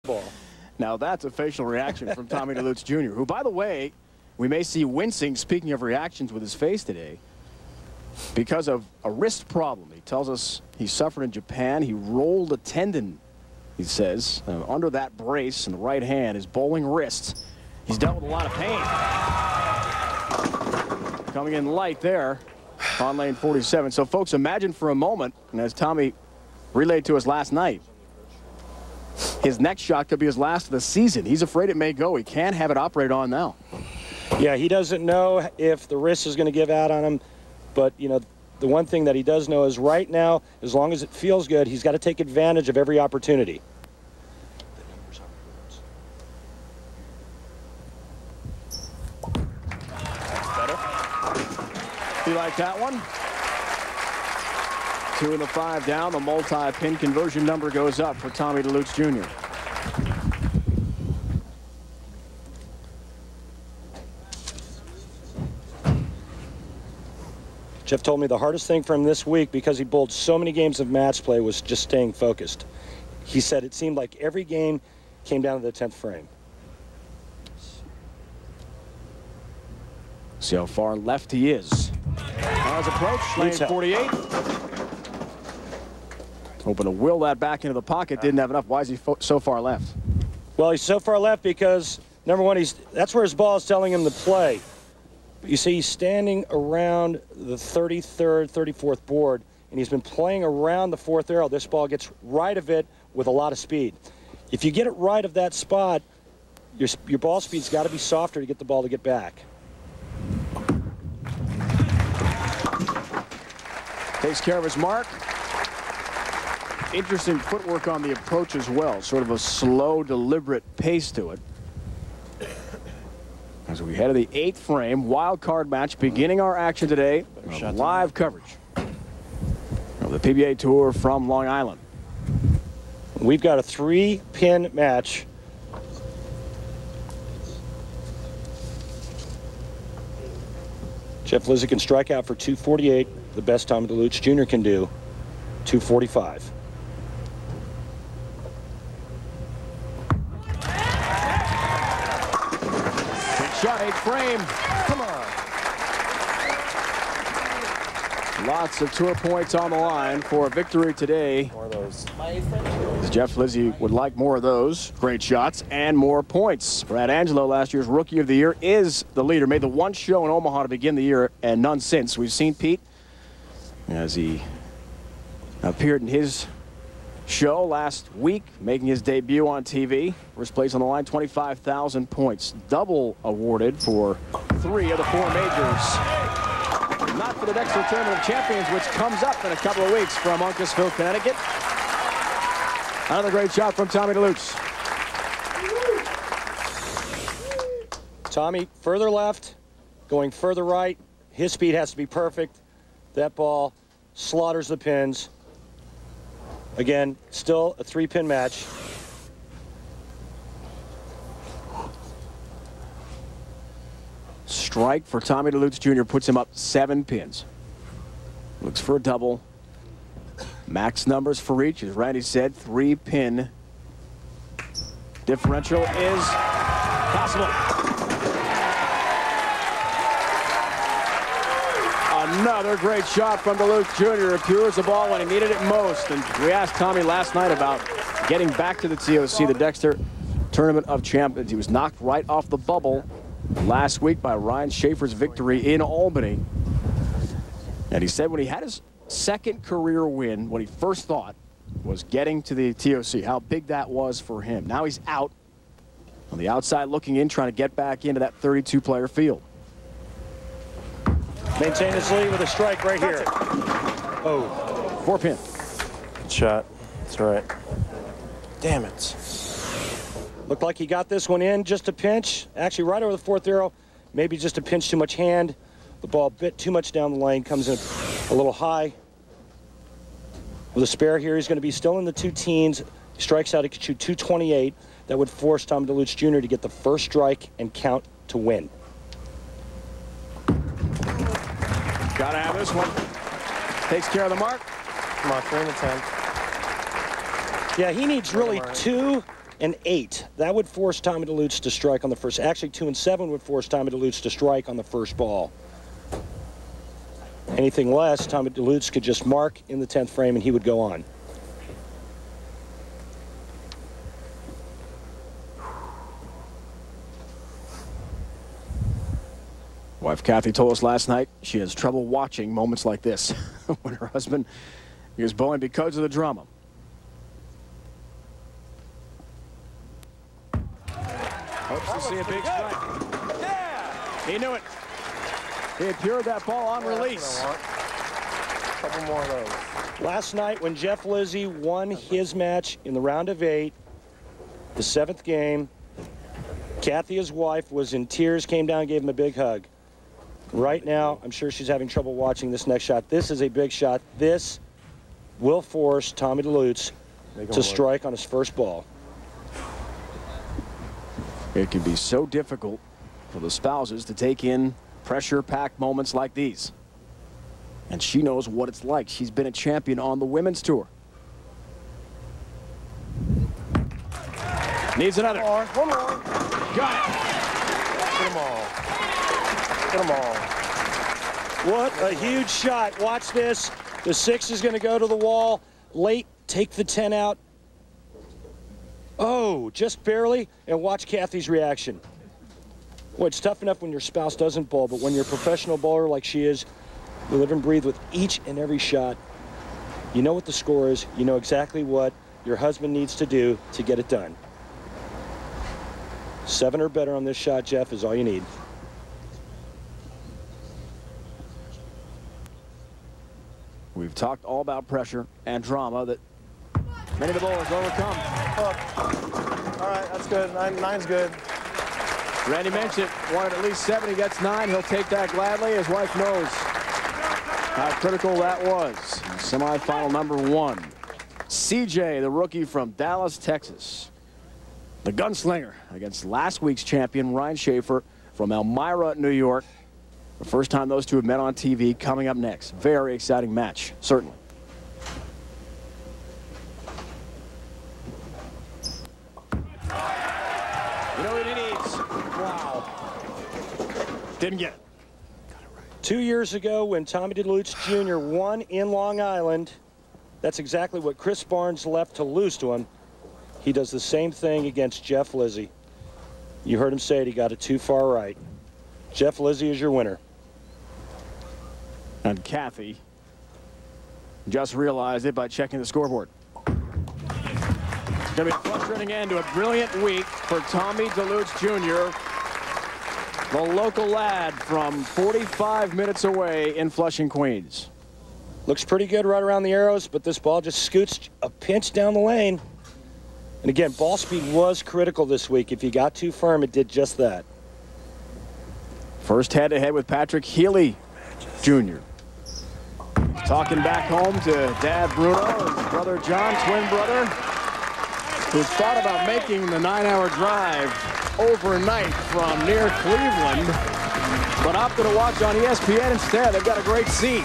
ball. Now that's a facial reaction from Tommy Delutz Jr., who, by the way, we may see wincing, speaking of reactions, with his face today because of a wrist problem. He tells us he suffered in Japan. He rolled a tendon, he says, under that brace in the right hand, his bowling wrist. He's dealt with a lot of pain. Coming in light there on lane 47. So, folks, imagine for a moment, and as Tommy relayed to us last night, his next shot could be his last of the season. He's afraid it may go. He can't have it operated on now. Yeah, he doesn't know if the wrist is going to give out on him. But, you know, the one thing that he does know is right now, as long as it feels good, he's got to take advantage of every opportunity. Better. You like that one? 2 and the 5 down. The multi-pin conversion number goes up for Tommy Delutz Jr. Jeff told me the hardest thing for him this week, because he bowled so many games of match play, was just staying focused. He said it seemed like every game came down to the 10th frame. See how far left he is. Now his approach, lane 48. Hoping to will that back into the pocket. Didn't have enough. Why is he so far left? Well, he's so far left because, number one, that's where his ball is telling him to play. You see, he's standing around the 33rd, 34th board, and he's been playing around the 4th arrow. This ball gets right of it with a lot of speed. If you get it right of that spot, your ball speed's got to be softer to get the ball to get back. Takes care of his mark. Interesting footwork on the approach as well. Sort of a slow, deliberate pace to it. As we head to the 8th frame, wild card match, beginning our action today. Live coverage of the PBA Tour from Long Island. We've got a 3-pin match. Jeff-Lizzi can strike out for 248. The best Tommy Delutz Jr. can do 245. Shot, 8th frame. Come on. Lots of tour points on the line for a victory today. More of those. Jeff-Lizzi would like more of those. Great shots and more points. Brad Angelo, last year's Rookie of the Year, is the leader. Made the one show in Omaha to begin the year and none since. We've seen Pete as he appeared in his show last week, making his debut on TV. First place on the line, 25,000 points. Double awarded for 3 of the 4 majors. Not for the Dexter Tournament of Champions, which comes up in a couple of weeks from Uncasville, Connecticut. Another great shot from Tommy Delutz. Tommy, further left, going further right. His speed has to be perfect. That ball slaughters the pins. Again, still a 3-pin match. Strike for Tommy Delutz Jr. puts him up 7 pins. Looks for a double. Max numbers for each, as Randy said, 3-pin differential is possible. Another great shot from Delutz Jr. Appears the ball when he needed it most. And we asked Tommy last night about getting back to the TOC, the Dexter Tournament of Champions. He was knocked right off the bubble last week by Ryan Schaefer's victory in Albany. And he said when he had his second career win, what he first thought was getting to the TOC, how big that was for him. Now he's out on the outside looking in, trying to get back into that 32-player field. Maintain his lead with a strike right here. Oh, 4-pin. Good shot. That's right. Damn it. Looked like he got this one in just a pinch. Actually, right over the 4th arrow. Maybe just a pinch too much hand. The ball a bit too much down the lane. Comes in a little high. With a spare here, he's going to be still in the 2 teens. He strikes out, he could shoot 228. That would force Tommy Delutz Jr. to get the first strike and count to win. Gotta have this one. Takes care of the mark. Come on, 3 and a 10. Yeah, he needs really 2 and 8. That would force Tommy Delutz to strike on the first. Actually, 2 and 7 would force Tommy Delutz to strike on the first ball. Anything less, Tommy Delutz could just mark in the 10th frame and he would go on. Wife Kathy told us last night she has trouble watching moments like this when her husband is bowling because of the drama. Hopes to see a big strike. Yeah! He knew it. He had cured that ball on release. Couple more of those. Last night when Jeff-Lizzi won his match in the round of 8, the 7th game, Kathy, his wife, was in tears, came down and gave him a big hug. Right now, I'm sure she's having trouble watching this next shot. This is a big shot. This will force Tommy Delutz to strike on his first ball. It can be so difficult for the spouses to take in pressure-packed moments like these. And she knows what it's like. She's been a champion on the women's tour. Needs another. One more. Got it. Get them all. Get them all. What a huge shot. Watch this. The 6 is going to go to the wall. Late, take the 10 out. Oh, just barely. And watch Kathy's reaction. Boy, it's tough enough when your spouse doesn't bowl, but when you're a professional bowler like she is, you live and breathe with each and every shot. You know what the score is. You know exactly what your husband needs to do to get it done. 7 or better on this shot, Jeff, is all you need. We've talked all about pressure and drama that many of the bowlers overcome. All right, that's good. Nine's good. Randy mentioned wanted at least 7. He gets 9. He'll take that gladly. His wife knows how critical that was. Semifinal number 1. CJ, the rookie from Dallas, Texas. The gunslinger against last week's champion, Ryan Schaefer from Elmira, New York. The first time those two have met on TV coming up next. Very exciting match, certainly. You know what he needs? Wow. Didn't get it. 2 years ago when Tommy Delutz Jr. won in Long Island, that's exactly what Chris Barnes left to lose to him. He does the same thing against Jeff-Lizzi. You heard him say it, he got it too far right. Jeff-Lizzi is your winner. And Kathy just realized it by checking the scoreboard. It's going to be a frustrating end to a brilliant week for Tommy Delutz Jr., the local lad from 45 minutes away in Flushing, Queens. Looks pretty good right around the arrows, but this ball just scoots a pinch down the lane. And again, ball speed was critical this week. If you got too firm, it did just that. First head-to-head with Patrick Healy Jr. Talking back home to Dad Bruno and his brother John, twin brother, who's thought about making the 9-hour drive overnight from near Cleveland, but opted to watch on ESPN instead. They've got a great seat.